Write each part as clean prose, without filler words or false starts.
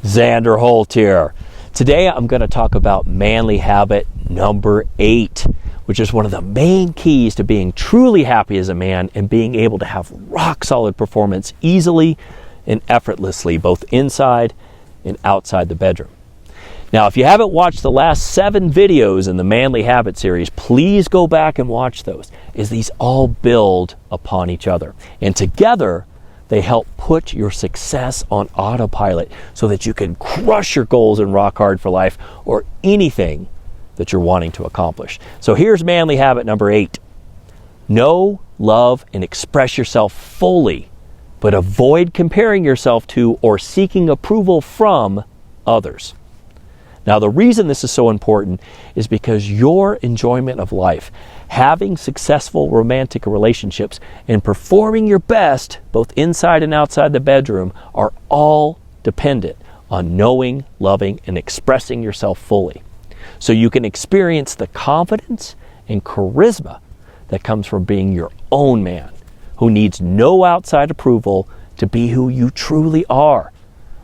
Xander Holt here. Today I'm going to talk about manly habit number 8, which is one of the main keys to being truly happy as a man and being able to have rock solid performance easily and effortlessly, both inside and outside the bedroom. Now, if you haven't watched the last 7 videos in the Manly Habit series, please go back and watch those, as these all build upon each other. And together, they help put your success on autopilot so that you can crush your goals and rock hard for life or anything that you're wanting to accomplish. So here's manly habit number 8. Know, love, and express yourself fully, but avoid comparing yourself to or seeking approval from others. Now, the reason this is so important is because your enjoyment of life, having successful romantic relationships, and performing your best, both inside and outside the bedroom, are all dependent on knowing, loving, and expressing yourself fully. So you can experience the confidence and charisma that comes from being your own man, who needs no outside approval to be who you truly are,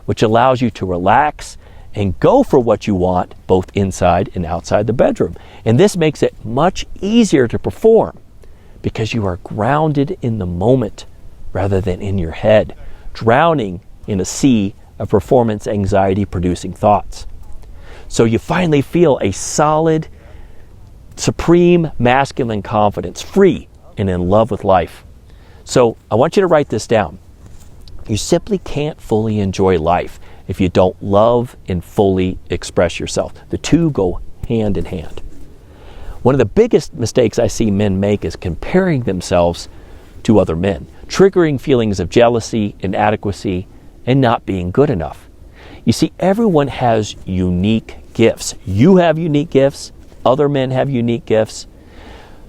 which allows you to relax and go for what you want, both inside and outside the bedroom. And this makes it much easier to perform because you are grounded in the moment rather than in your head, drowning in a sea of performance anxiety producing thoughts. So you finally feel a solid, supreme masculine confidence, free and in love with life. So I want you to write this down. You simply can't fully enjoy life if you don't love and fully express yourself. The two go hand in hand. One of the biggest mistakes I see men make is comparing themselves to other men, triggering feelings of jealousy, inadequacy, and not being good enough. You see, everyone has unique gifts. You have unique gifts. Other men have unique gifts.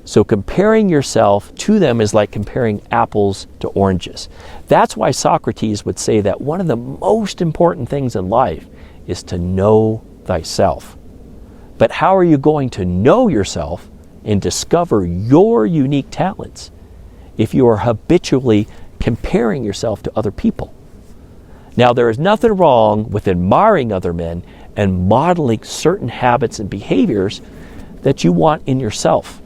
So comparing yourself to them is like comparing apples to oranges. That's why Socrates would say that one of the most important things in life is to know thyself. But how are you going to know yourself and discover your unique talents if you are habitually comparing yourself to other people? Now, there is nothing wrong with admiring other men and modeling certain habits and behaviors that you want in yourself.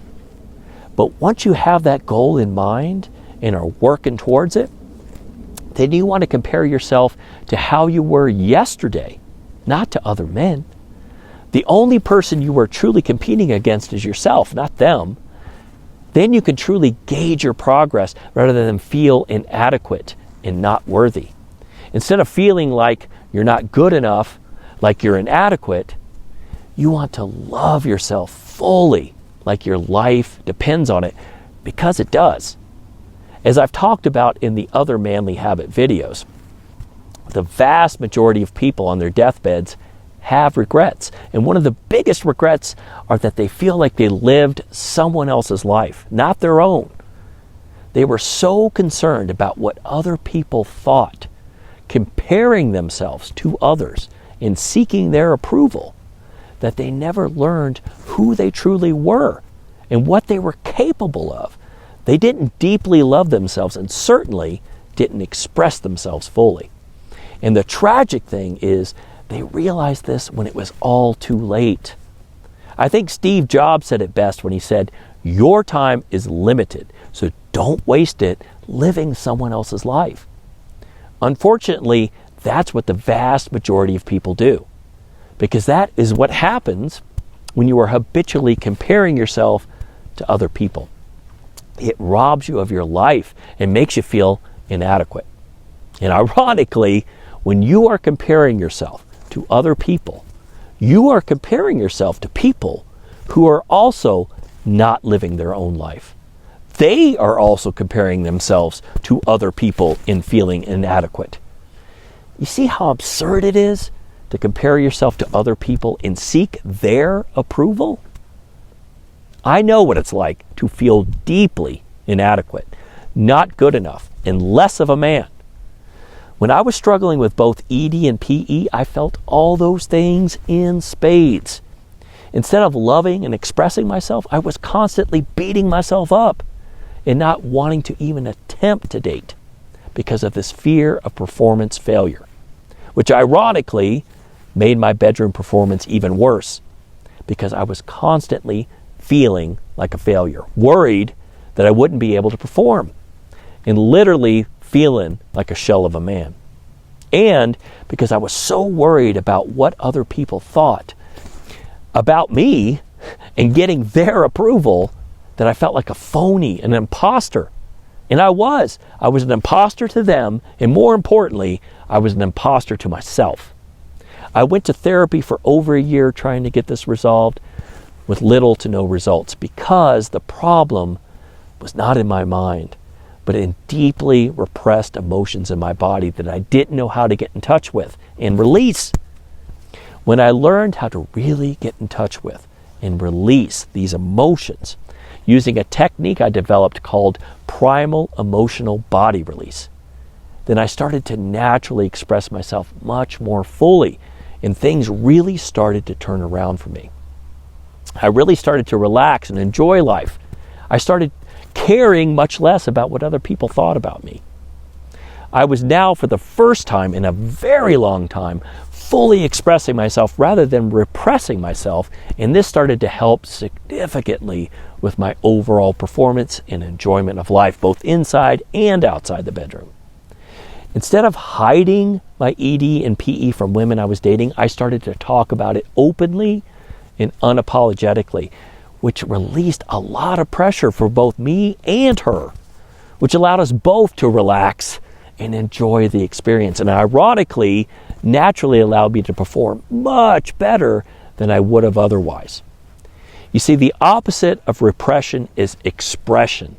But once you have that goal in mind and are working towards it, then you want to compare yourself to how you were yesterday, not to other men. The only person you are truly competing against is yourself, not them. Then you can truly gauge your progress rather than feel inadequate and not worthy. Instead of feeling like you're not good enough, like you're inadequate, you want to love yourself fully, like your life depends on it, because it does. As I've talked about in the other manly habit videos, the vast majority of people on their deathbeds have regrets. And one of the biggest regrets are that they feel like they lived someone else's life, not their own. They were so concerned about what other people thought, comparing themselves to others and seeking their approval, that they never learned who they truly were and what they were capable of. They didn't deeply love themselves and certainly didn't express themselves fully. And the tragic thing is they realized this when it was all too late. I think Steve Jobs said it best when he said, "Your time is limited, so don't waste it living someone else's life." Unfortunately, that's what the vast majority of people do, because that is what happens when you are habitually comparing yourself to other people. It robs you of your life and makes you feel inadequate. And ironically, when you are comparing yourself to other people, you are comparing yourself to people who are also not living their own life. They are also comparing themselves to other people in feeling inadequate. You see how absurd it is to compare yourself to other people and seek their approval? I know what it's like to feel deeply inadequate, not good enough, and less of a man. When I was struggling with both ED and PE, I felt all those things in spades. Instead of loving and expressing myself, I was constantly beating myself up and not wanting to even attempt to date because of this fear of performance failure. which ironically made my bedroom performance even worse because I was constantly feeling like a failure, worried that I wouldn't be able to perform, and literally feeling like a shell of a man. And because I was so worried about what other people thought about me and getting their approval that I felt like a phony, an imposter. And I was an imposter to them, and more importantly, I was an imposter to myself. I went to therapy for over a year trying to get this resolved with little to no results because the problem was not in my mind, but in deeply repressed emotions in my body that I didn't know how to get in touch with and release. When I learned how to really get in touch with and release these emotions using a technique I developed called primal emotional body release, then I started to naturally express myself much more fully, and things really started to turn around for me. I really started to relax and enjoy life. I started caring much less about what other people thought about me. I was now, for the first time in a very long time, fully expressing myself rather than repressing myself, and this started to help significantly with my overall performance and enjoyment of life, both inside and outside the bedroom. Instead of hiding my ED and PE from women I was dating, I started to talk about it openly and unapologetically, which released a lot of pressure for both me and her, which allowed us both to relax and enjoy the experience. And ironically, naturally allowed me to perform much better than I would have otherwise. You see, the opposite of repression is expression.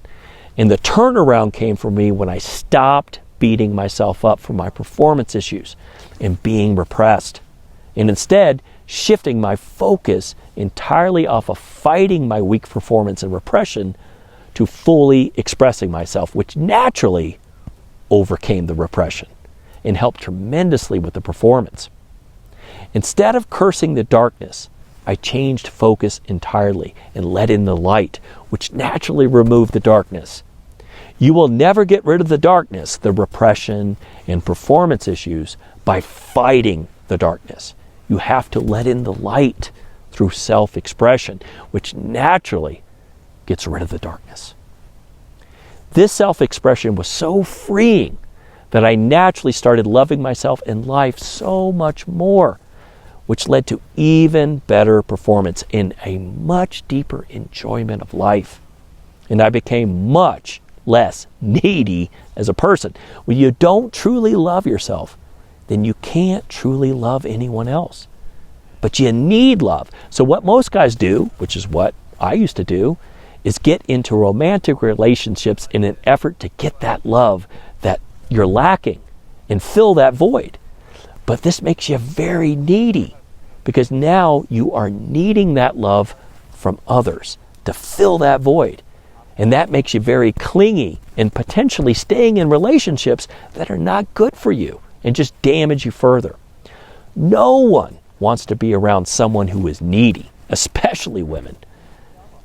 And the turnaround came for me when I stopped beating myself up for my performance issues and being repressed, and instead shifting my focus entirely off of fighting my weak performance and repression to fully expressing myself, which naturally overcame the repression and helped tremendously with the performance. Instead of cursing the darkness, I changed focus entirely and let in the light, which naturally removed the darkness. You will never get rid of the darkness, the repression and performance issues, by fighting the darkness. You have to let in the light through self-expression, which naturally gets rid of the darkness. This self-expression was so freeing that I naturally started loving myself and life so much more, which led to even better performance and a much deeper enjoyment of life. And I became much less needy as a person. When you don't truly love yourself, then you can't truly love anyone else. But you need love. So what most guys do, which is what I used to do, is get into romantic relationships in an effort to get that love that you're lacking and fill that void. But this makes you very needy because now you are needing that love from others to fill that void. And that makes you very clingy and potentially staying in relationships that are not good for you and just damage you further. No one wants to be around someone who is needy, especially women.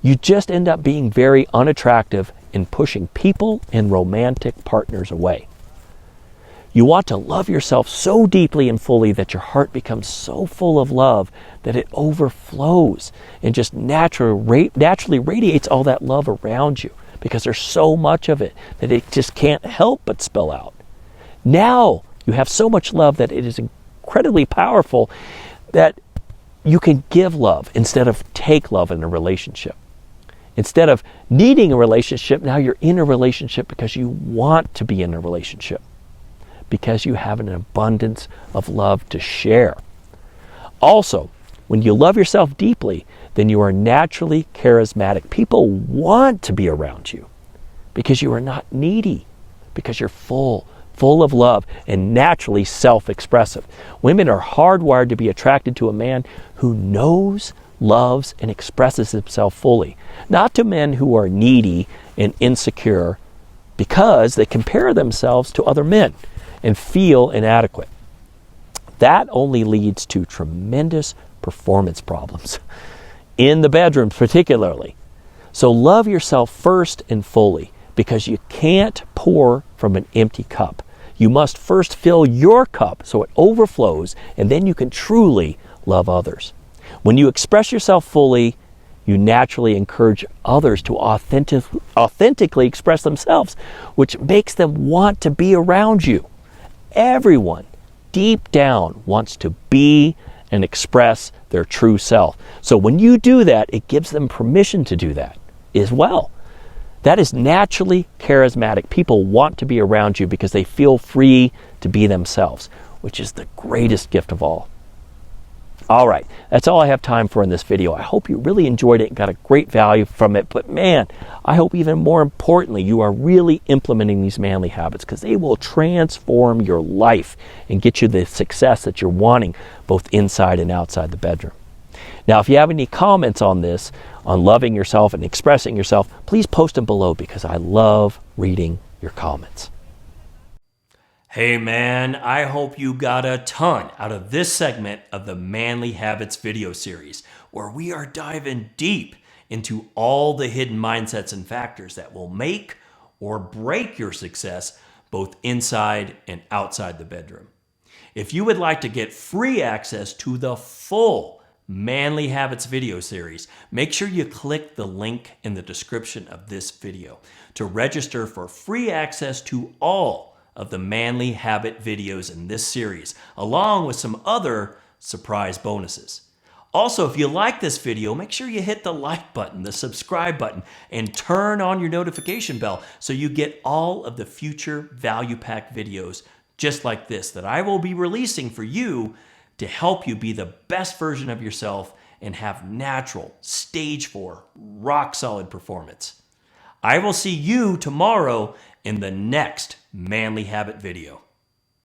You just end up being very unattractive and pushing people and romantic partners away. You want to love yourself so deeply and fully that your heart becomes so full of love that it overflows and just naturally radiates all that love around you because there's so much of it that it just can't help but spill out. Now you have so much love that it is incredibly powerful that you can give love instead of take love in a relationship. Instead of needing a relationship, now you're in a relationship because you want to be in a relationship, because you have an abundance of love to share. Also, when you love yourself deeply, then you are naturally charismatic. People want to be around you because you are not needy, because you're full of love and naturally self-expressive. Women are hardwired to be attracted to a man who knows, loves, and expresses himself fully, not to men who are needy and insecure because they compare themselves to other men and feel inadequate. That only leads to tremendous performance problems, in the bedroom particularly. So love yourself first and fully, because you can't pour from an empty cup. You must first fill your cup so it overflows, and then you can truly love others. When you express yourself fully, you naturally encourage others to authentically express themselves, which makes them want to be around you. Everyone, deep down, wants to be and express their true self. So when you do that, it gives them permission to do that as well. That is naturally charismatic. People want to be around you because they feel free to be themselves, which is the greatest gift of all. All right, that's all I have time for in this video. I hope you really enjoyed it and got a great value from it. But man, I hope even more importantly, you are really implementing these manly habits, because they will transform your life and get you the success that you're wanting, both inside and outside the bedroom. Now, if you have any comments on this, on loving yourself and expressing yourself, please post them below, because I love reading your comments. Hey man, I hope you got a ton out of this segment of the Manly Habits video series, where we are diving deep into all the hidden mindsets and factors that will make or break your success both inside and outside the bedroom. If you would like to get free access to the full Manly Habits video series, make sure you click the link in the description of this video to register for free access to all of the Manly Habit videos in this series, along with some other surprise bonuses. Also, if you like this video, make sure you hit the like button, the subscribe button, and turn on your notification bell so you get all of the future value-packed videos just like this that I will be releasing for you to help you be the best version of yourself and have natural, stage 4, rock-solid performance. I will see you tomorrow in the next Manly Habit video.